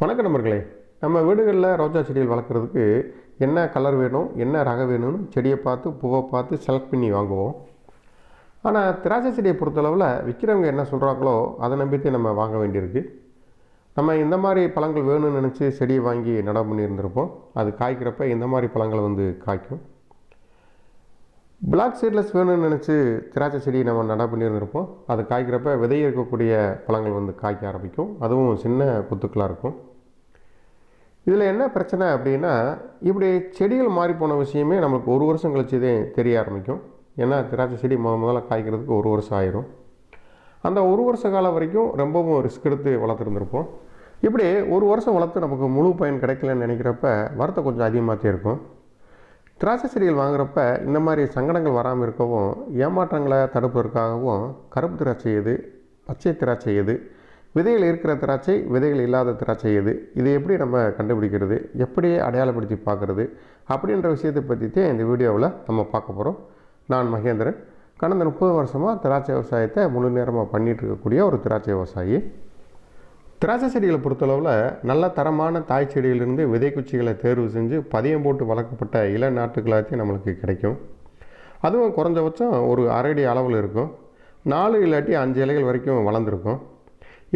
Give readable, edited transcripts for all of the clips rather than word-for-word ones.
வணக்கம் நண்பர்களே. நம்ம வீடுகளில் ரோஜா செடிகள் வளர்க்குறதுக்கு என்ன கலர் வேணும், என்ன ரகம் வேணும்னு செடியை பார்த்து பூவை பார்த்து செலக்ட் பண்ணி வாங்குவோம். ஆனால் திராட்சை செடியை பொறுத்தளவில் விற்கிறவங்க என்ன சொல்கிறாங்களோ அதை நம்பிட்டு நம்ம வாங்க வேண்டியிருக்கு. நம்ம இந்த மாதிரி பழங்கள் வேணும்னு நினச்சி செடியை வாங்கி நடவு பண்ணியிருந்திருப்போம். அது காய்க்கிறப்ப இந்த மாதிரி பழங்கள் காய்க்கும். பிளாக் சீட்லெஸ் வேணும்னு நினச்சி திராட்சை செடி நம்ம நடவு பண்ணியிருந்திருப்போம். அது காய்க்கிறப்ப விதை இருக்கக்கூடிய பழங்கள் காய்க்க ஆரம்பிக்கும். அதுவும் சின்ன குத்துக்களாக இருக்கும். இதில் என்ன பிரச்சனை அப்படின்னா, இப்படி செடிகள் மாறி போன விஷயமே நம்மளுக்கு ஒரு வருஷம் கழிச்சதே தெரிய ஆரம்பிக்கும். ஏன்னா திராட்சை செடி முதல்ல காய்க்கிறதுக்கு ஒரு வருஷம் ஆயிரும். அந்த ஒரு வருஷ காலம் வரைக்கும் ரொம்பவும் ரிஸ்க் எடுத்து வளர்த்துருந்துருப்போம். இப்படி ஒரு வருஷம் வளர்த்து நமக்கு முழு பயன் கிடைக்கலன்னு நினைக்கிறப்ப வருத்தம் கொஞ்சம் அதிகமாகத்தே இருக்கும். திராட்சை செடிகள் வாங்குறப்ப இந்த மாதிரி சங்கடங்கள் வராமல் இருக்கவும், ஏமாற்றங்களை தடுப்பதற்காகவும் கருப்பு திராட்சை எது, பச்சை திராட்சை எது, விதைகள் இருக்கிற திராட்சை, விதைகள் இல்லாத திராட்சை எது, இதை எப்படி நம்ம கண்டுபிடிக்கிறது, எப்படி அடையாளப்படுத்தி பார்க்குறது அப்படின்ற விஷயத்தை பற்றித்தான் இந்த வீடியோவில் நம்ம பார்க்க போகிறோம். நான் மகேந்திரன். கடந்த 30 வருஷமாக திராட்சை விவசாயத்தை முழு நேரமாக பண்ணிகிட்டு இருக்கக்கூடிய ஒரு திராட்சை விவசாயி. திராட்சை செடிகளை பொறுத்தளவில் நல்ல தரமான தாய் செடியிலிருந்து விதை குச்சிகளை தேர்வு செஞ்சு பதியம் போட்டு வளர்க்கப்பட்ட இள நாட்டுகளாகத்தையும் நம்மளுக்கு கிடைக்கும். அதுவும் குறைஞ்சபட்சம் ஒரு அரைடி அளவில் இருக்கும். 4 இல்லாட்டி 5 இலைகள் வரைக்கும் வளர்ந்துருக்கும்.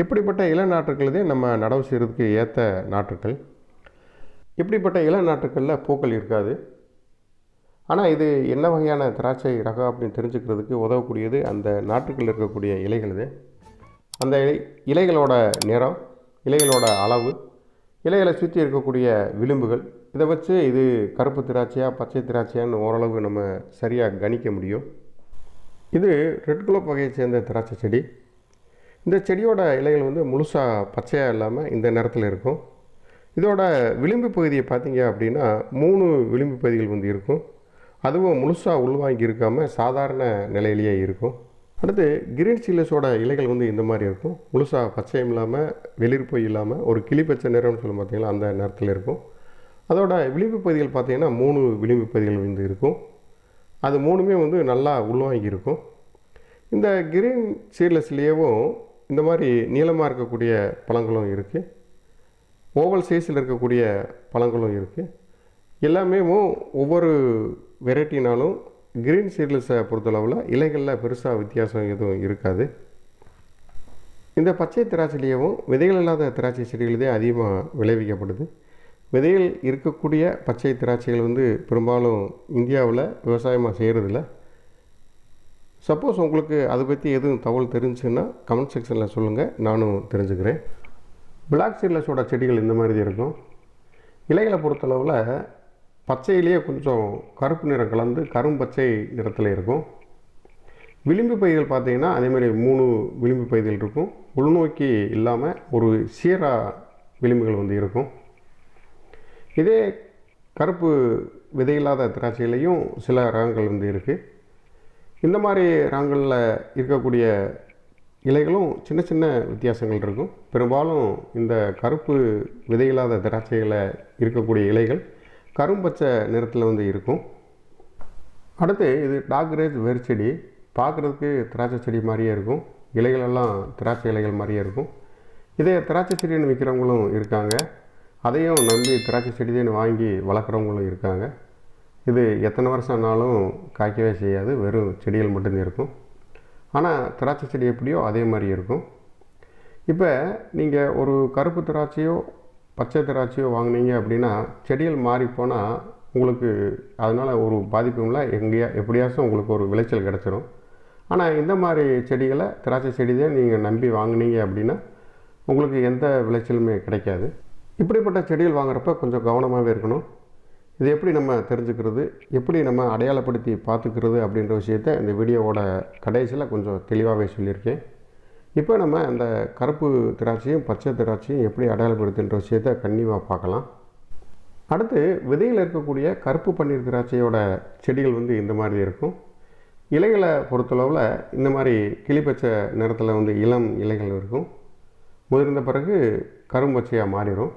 இப்படிப்பட்ட இள நாற்றுக்கள் தான் நம்ம நடவு செய்கிறதுக்கு ஏற்ற நாற்றுக்கள். இப்படிப்பட்ட இள நாற்றுக்களில் பூக்கள் இருக்காது. ஆனால் இது என்ன வகையான திராட்சை ரகம் அப்படின்னு தெரிஞ்சுக்கிறதுக்கு உதவக்கூடியது அந்த நாற்றுக்கள் இருக்கக்கூடிய இலைகள். அந்த இலைகளோட நிறம், இலைகளோட அளவு, இலைகளை சுற்றி இருக்கக்கூடிய விளிம்புகள், இதை வச்சு இது கருப்பு திராட்சையா பச்சை திராட்சையான்னு ஓரளவு நம்ம சரியாக கணிக்க முடியும். இது ரெட் குலோப் வகையை சேர்ந்த திராட்சை செடி. இந்த செடியோட இலைகள் முழுசாக பச்சையாக இல்லாமல் இந்த நிறத்தில் இருக்கும். இதோட விளிம்பு பகுதியை பார்த்தீங்க அப்படின்னா 3 விளிம்பு பகுதிகள் இருக்கும். அதுவும் முழுசாக உள்வாங்கி இருக்காமல் சாதாரண நிலையிலேயே இருக்கும். அடுத்து கிரீன் சீலஸோட இலைகள் இந்த மாதிரி இருக்கும். முழுசாக பச்சையும் இல்லாமல் வெளிர்பு இல்லாமல் ஒரு கிளி பச்சை நிறம்னு சொல்லும் பார்த்தீங்களா, அந்த நிறத்தில் இருக்கும். அதோட விளிம்பு பகுதிகள் பார்த்தீங்கன்னா 3 விளிம்பு பகுதிகள் இருக்கும். அது 3மே நல்லா உள்வாங்கி இருக்கும். இந்த கிரீன் சீட்லெஸ்லேயும் இந்த மாதிரி நீளமாக இருக்கக்கூடிய பழங்களும் இருக்குது, ஓவல் சைஸில் இருக்கக்கூடிய பழங்களும் இருக்குது. எல்லாமே ஒவ்வொரு வெரைட்டினாலும் கிரீன் சீட்லெஸ்ஸை பொறுத்தளவில் இலைகளில் பெருசாக வித்தியாசம் எதுவும் இருக்காது. இந்த பச்சை திராட்சையிலேயும் விதைகள் இல்லாத திராட்சை செடிகள் தான் அதிகமாக விளைவிக்கப்படுது. விதைகள் இருக்கக்கூடிய பச்சை திராட்சைகள் பெரும்பாலும் இந்தியாவில் விவசாயமாக செய்கிறதில்ல. சப்போஸ் உங்களுக்கு அதை பற்றி எதுவும் தகவல் தெரிஞ்சுன்னா கமெண்ட் செக்ஷனில் சொல்லுங்கள், நானும் தெரிஞ்சுக்கிறேன். பிளாக் சீட்லெஸோட செடிகள் இந்த மாதிரி இருக்கும். இலைகளை பொறுத்தளவில் பச்சையிலேயே கொஞ்சம் கருப்பு நிறம் கலந்து கரும்பச்சை நிறத்தில் இருக்கும். விளிம்பு பகுதிகள் பார்த்தீங்கன்னா அதேமாதிரி 3 விளிம்பு பகுதிகள் இருக்கும். உள்நோக்கி இல்லாமல் ஒரு சீரா விளிம்புகள் இருக்கும். இதே கருப்பு விதையில்லாத திராட்சையிலையும் சில ரகங்கள் இருக்குது. இந்த மாதிரி ரகங்களில் இருக்கக்கூடிய இலைகளும் சின்ன சின்ன வித்தியாசங்கள் இருக்கும். பெரும்பாலும் இந்த கருப்பு விதையில்லாத திராட்சையில் இருக்கக்கூடிய இலைகள் கரும்பச்சை நிறத்தில் இருக்கும். அடுத்து இது டாக்ரேஜ் வேர் செடி. பார்க்குறதுக்கு திராட்சை செடி மாதிரியே இருக்கும். இலைகளெல்லாம் திராட்சை இலைகள் மாதிரியே இருக்கும். இதே திராட்சை செடின்னு விற்கிறவங்களும் இருக்காங்க. அதையும் நம்பி திராட்சை செடின்னு வாங்கி வளர்க்குறவங்களும் இருக்காங்க. இது எத்தனை வருஷம் ஆனாலும் காய்க்கவே செய்யாது, வெறும் செடிகள் மட்டும்தான் இருக்கும். ஆனால் திராட்சை செடி எப்படியோ அதே மாதிரி இருக்கும். இப்போ நீங்கள் ஒரு கருப்பு திராட்சையோ பச்சை திராட்சையோ வாங்கினீங்க அப்படின்னா செடிகள் மாறி போனால் உங்களுக்கு அதனால் ஒரு பாதிப்பும் இல்லை, எப்படியாச்சும் உங்களுக்கு ஒரு விளைச்சல் கிடச்சிரும். ஆனால் இந்த மாதிரி செடிகளை திராட்சை செடி தான் நீங்கள் நம்பி வாங்கினீங்க அப்படின்னா உங்களுக்கு எந்த விளைச்சலுமே கிடைக்காது. இப்படிப்பட்ட செடிகள் வாங்குறப்ப கொஞ்சம் கவனமாகவே இருக்கணும். இது எப்படி நம்ம தெரிஞ்சுக்கிறது, எப்படி நம்ம அடையாளப்படுத்தி பார்த்துக்கிறது அப்படின்ற விஷயத்தை இந்த வீடியோவோட கடைசியில் கொஞ்சம் தெளிவாகவே சொல்லியிருக்கேன். இப்போ நம்ம அந்த கருப்பு திராட்சையும் பச்சை திராட்சையும் எப்படி அடையாளப்படுத்துன்ற விஷயத்தை கண்டிப்பாக பார்க்கலாம். அடுத்து விதையில் இருக்கக்கூடிய கருப்பு பன்னீர் திராட்சையோட செடிகள் இந்த மாதிரி இருக்கும். இலைகளை பொறுத்தளவில் இந்த மாதிரி கிளிப்பச்சை நிறத்தில் இளம் இலைகள் இருக்கும். முதிர்ந்த பிறகு கரும்பச்சையாக மாறிடும்.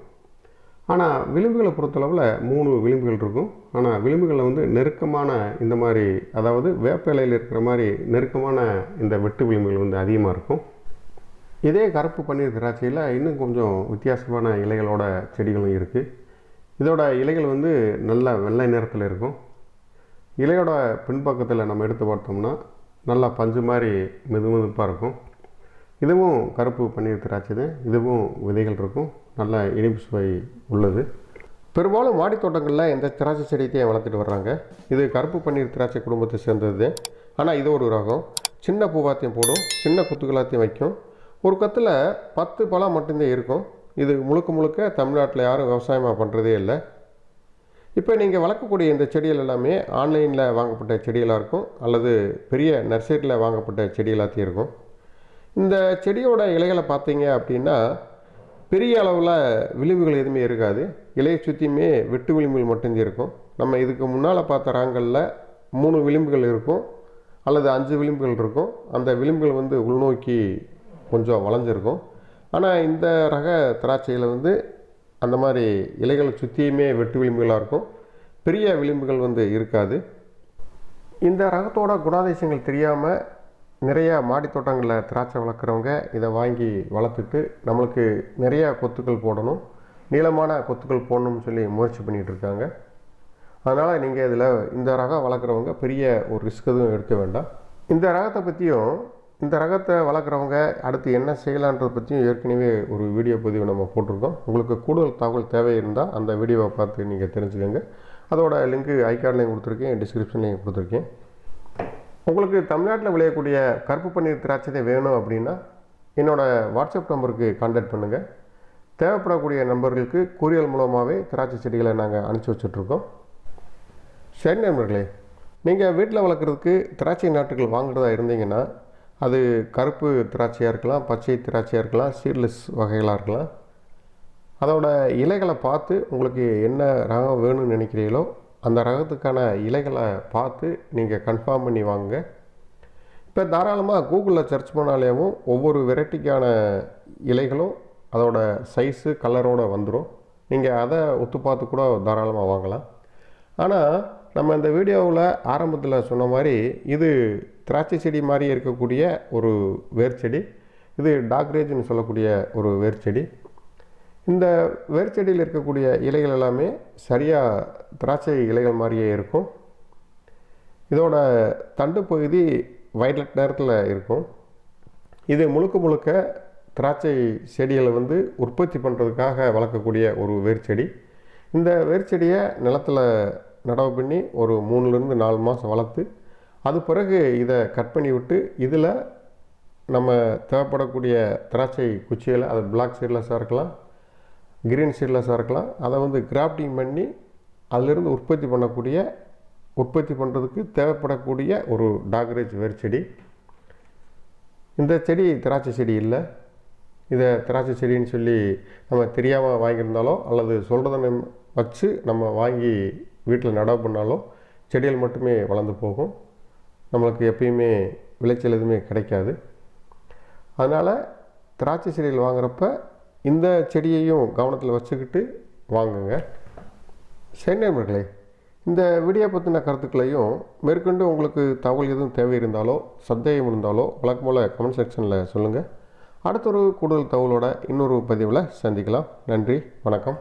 ஆனால் விளிம்புகளை பொறுத்தளவில் 3 விளிம்புகள் இருக்கும். ஆனால் விளிம்புகளில் நெருக்கமான இந்த மாதிரி, அதாவது வேப்ப இலையில் இருக்கிற மாதிரி நெருக்கமான இந்த வெட்டு விளிம்புகள் அதிகமாக இருக்கும். இதே கருப்பு பன்னீர் திராட்சையில் இன்னும் கொஞ்சம் வித்தியாசமான இலைகளோட செடிகளும் இருக்குது. இதோட இலைகள் வந்து நல்ல வெள்ளை நிறத்தில் இருக்கும். இலையோட பின்பக்கத்தில் நம்ம எடுத்து பார்த்தோம்னா நல்லா பஞ்சு மாதிரி மெதுமெதுப்பாக இருக்கும். இதுவும் கருப்பு பன்னீர் திராட்சை தான். இதுவும் விதைகள் இருக்கும். நல்ல இனிப்பு சுவை உள்ளது. பெரும்பாலும் மாடி தோட்டங்களில் இந்த திராட்சை செடியத்தையும் வளர்த்துட்டு வர்றாங்க. இது கருப்பு பன்னீர் திராட்சை குடும்பத்தை சேர்ந்தது. ஆனால் இது ஒரு ரகம். சின்ன பூவாத்தையும் போடும், சின்ன குத்துக்களாத்தையும் வைக்கும். ஒரு கத்தில் 10 பழம் மட்டும்தான் இருக்கும். இது முழுக்க முழுக்க தமிழ்நாட்டில் யாரும் விவசாயமாக பண்ணுறதே இல்லை. இப்போ நீங்கள் வளர்க்கக்கூடிய இந்த செடிகள் எல்லாமே ஆன்லைனில் வாங்கப்பட்ட செடிகளாக இருக்கும், அல்லது பெரிய நர்சரியில் வாங்கப்பட்ட செடிகளாத்தையும் இருக்கும். இந்த செடியோட இலைகளை பார்த்தீங்க அப்படின்னா பெரிய அளவில் விளிம்புகள் எதுவுமே இருக்காது. இலையை சுற்றியுமே வெட்டு விளிம்புகள் மட்டும்தான் இருக்கும். நம்ம இதுக்கு முன்னால் பார்த்த ரகங்களில் 3 விளிம்புகள் இருக்கும், அல்லது 5 விளிம்புகள் இருக்கும். அந்த விளிம்புகள் வந்து உள்நோக்கி கொஞ்சம் வளைஞ்சிருக்கும். ஆனால் இந்த ரக திராட்சையில் வந்து அந்த மாதிரி இலைகளை சுற்றியுமே வெட்டு விளிம்புகளாக இருக்கும். பெரிய விளிம்புகள் வந்து இருக்காது. இந்த ரகத்தோட குணாதிசயங்கள் தெரியாமல் நிறையா மாடி தோட்டங்களில் திராட்சை வளர்க்குறவங்க இதை வாங்கி வளர்த்துட்டு நம்மளுக்கு நிறையா கொத்துக்கள் போடணும், நீளமான கொத்துக்கள் போடணும்னு சொல்லி முயற்சி பண்ணிகிட்டு இருக்காங்க. அதனால் நீங்கள் இதில் இந்த ரகம் வளர்க்குறவங்க பெரிய ஒரு ரிஸ்க் எதுவும் எடுக்க வேண்டாம். இந்த ரகத்தை பற்றியும் இந்த ரகத்தை வளர்க்குறவங்க அடுத்து என்ன செய்யலான்றதை பற்றியும் ஏற்கனவே ஒரு வீடியோ பதிவு நம்ம போட்டிருக்கோம். உங்களுக்கு கூடுதல் தகவல் தேவை இருந்தால் அந்த வீடியோவை பார்த்து நீங்கள் தெரிஞ்சுக்கோங்க. அதோட லிங்க்கு ஐகார்ட்லேயும் கொடுத்துருக்கேன், டிஸ்கிரிப்ஷன்லேயும் கொடுத்துருக்கேன். உங்களுக்கு தமிழ்நாட்டில் விளையக்கூடிய கருப்பு பன்னீர் திராட்சை வேணும் அப்படின்னா என்னோடய வாட்ஸ்அப் நம்பருக்கு கான்டாக்ட் பண்ணுங்கள். தேவைப்படக்கூடிய நம்பர்களுக்கு கூரியல் மூலமாகவே திராட்சை செடிகளை நாங்கள் அனுப்பிச்சி வச்சுட்ருக்கோம். சரி நண்பர்களே, நீங்கள் வீட்டில் வளர்க்குறதுக்கு திராட்சை நாற்றுகள் வாங்குறதா இருந்தீங்கன்னா அது கருப்பு திராட்சையாக இருக்கலாம், பச்சை திராட்சையாக இருக்கலாம், சீட்லெஸ் வகைகளாக இருக்கலாம். அதோட இலைகளை பார்த்து உங்களுக்கு என்ன ரகம் வேணும்னு நினைக்கிறீங்களோ அந்த ரகத்துக்கான இலைகளை பார்த்து நீங்கள் கன்ஃபார்ம் பண்ணி வாங்குங்க. இப்போ தாராளமாக கூகுளில் சர்ச் பண்ணாலேயும் ஒவ்வொரு வெரைட்டிக்கான இலைகளும் அதோட சைஸு கலரோடு வந்துடும். நீங்கள் அதை ஒத்து பார்த்து கூட தாராளமாக வாங்கலாம். ஆனால் நம்ம இந்த வீடியோவில் ஆரம்பத்தில் சொன்ன மாதிரி இது திராட்சை செடி மாதிரி இருக்கக்கூடிய ஒரு வேர் செடி. இது டாக்ரேஜ்னு சொல்லக்கூடிய ஒரு வேர் செடி. இந்த வேர் செடியில் இருக்கக்கூடிய இலைகள் எல்லாமே சரியாக திராட்சை இலைகள் மாதிரியே இருக்கும். இதோட தண்டு பகுதி வயலட் நேரத்தில் இருக்கும். இது முழுக்க முழுக்க திராட்சை செடிகளை வந்து உற்பத்தி பண்ணுறதுக்காக வளர்க்கக்கூடிய ஒரு வேர் செடி. இந்த வேர் செடியை நிலத்தில் நடவு பண்ணி ஒரு 3லேருந்து 4 மாதம் வளர்த்து அது பிறகு இதை கட் பண்ணி விட்டு இதில் நம்ம தேவைப்படக்கூடிய திராட்சை குச்சிகளை, அது பிளாக் சீட்லெஸ்ஸாக இருக்கலாம், கிரீன் சீட்லெஸ்ஸாக இருக்கலாம், அதை வந்து கிராஃப்டிங் பண்ணி அதிலிருந்து உற்பத்தி பண்ணுறதுக்கு தேவைப்படக்கூடிய ஒரு டாக்ரேஜ் வேர் செடி. இந்த செடி திராட்சை செடி இல்லை. இதை திராட்சை செடின்னு சொல்லி நம்ம தெரியாமல் வாங்கியிருந்தாலோ அல்லது சொல்கிறத வச்சு நம்ம வாங்கி வீட்டில் நடவு பண்ணாலும் செடிகள் மட்டுமே வளர்ந்து போகும். நம்மளுக்கு எப்பயுமே விளைச்சல் எதுவுமே கிடைக்காது. அதனால் திராட்சை செடிகள் வாங்குகிறப்ப இந்த செடியையும் கவனத்தில் வச்சுக்கிட்டு வாங்குங்க. சரி நண்பர்களே, இந்த வீடியோ பற்றின கருத்துக்களையும் மேற்கொண்டு உங்களுக்கு தகவல் எதுவும் தேவை இருந்தாலோ சந்தேகம் இருந்தாலோ வழக்கம் போல் கமெண்ட் செக்ஷனில் சொல்லுங்கள். அடுத்த ஒரு கூடுதல் தகவலோட இன்னொரு பதிவில் சந்திக்கலாம். நன்றி, வணக்கம்.